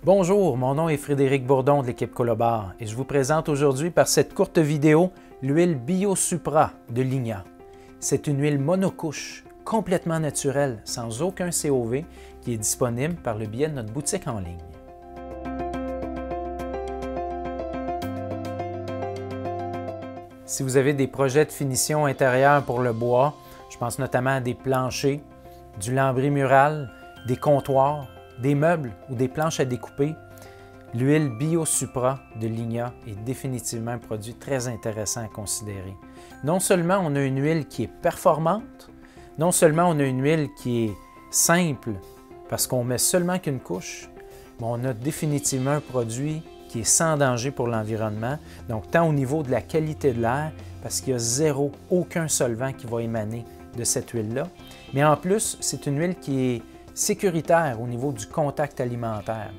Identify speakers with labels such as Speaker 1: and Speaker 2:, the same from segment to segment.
Speaker 1: Bonjour, mon nom est Frédéric Bourdon de l'équipe Colobar et je vous présente aujourd'hui par cette courte vidéo l'huile BioSupra de Ligna. C'est une huile monocouche, complètement naturelle, sans aucun COV, qui est disponible par le biais de notre boutique en ligne. Si vous avez des projets de finition intérieure pour le bois, je pense notamment à des planchers, du lambris mural, des comptoirs, des meubles ou des planches à découper, l'huile BioSupra de Ligna est définitivement un produit très intéressant à considérer. Non seulement on a une huile qui est performante, non seulement on a une huile qui est simple parce qu'on met seulement qu'une couche, mais on a définitivement un produit qui est sans danger pour l'environnement, donc tant au niveau de la qualité de l'air, parce qu'il y a aucun solvant qui va émaner de cette huile-là, mais en plus, c'est une huile qui est sécuritaire au niveau du contact alimentaire.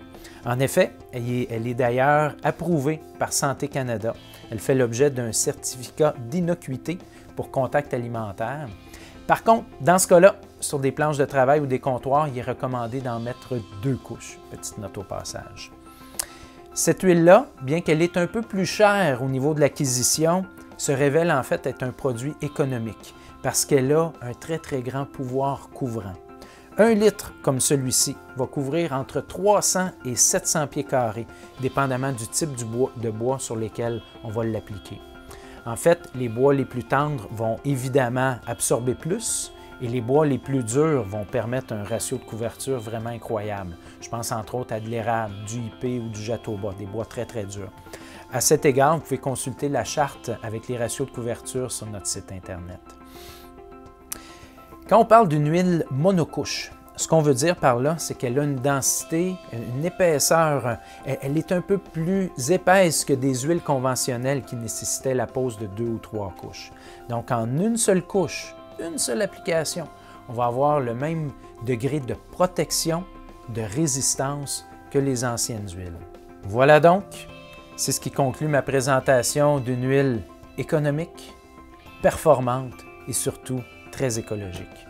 Speaker 1: En effet, elle est d'ailleurs approuvée par Santé Canada. Elle fait l'objet d'un certificat d'innocuité pour contact alimentaire. Par contre, dans ce cas-là, sur des planches de travail ou des comptoirs, il est recommandé d'en mettre 2 couches. Petite note au passage. Cette huile-là, bien qu'elle est un peu plus chère au niveau de l'acquisition, se révèle en fait être un produit économique parce qu'elle a un très grand pouvoir couvrant. 1 litre comme celui-ci va couvrir entre 300 et 700 pieds carrés, dépendamment du type de bois sur lesquels on va l'appliquer. En fait, les bois les plus tendres vont évidemment absorber plus et les bois les plus durs vont permettre un ratio de couverture vraiment incroyable. Je pense entre autres à de l'érable, du ipé ou du jatoba, des bois très durs. À cet égard, vous pouvez consulter la charte avec les ratios de couverture sur notre site Internet. Quand on parle d'une huile monocouche, ce qu'on veut dire par là, c'est qu'elle a une densité, une épaisseur, elle est un peu plus épaisse que des huiles conventionnelles qui nécessitaient la pose de 2 ou 3 couches. Donc en une seule couche, une seule application, on va avoir le même degré de protection, de résistance que les anciennes huiles. Voilà donc, c'est ce qui conclut ma présentation d'une huile économique, performante et surtout très écologique.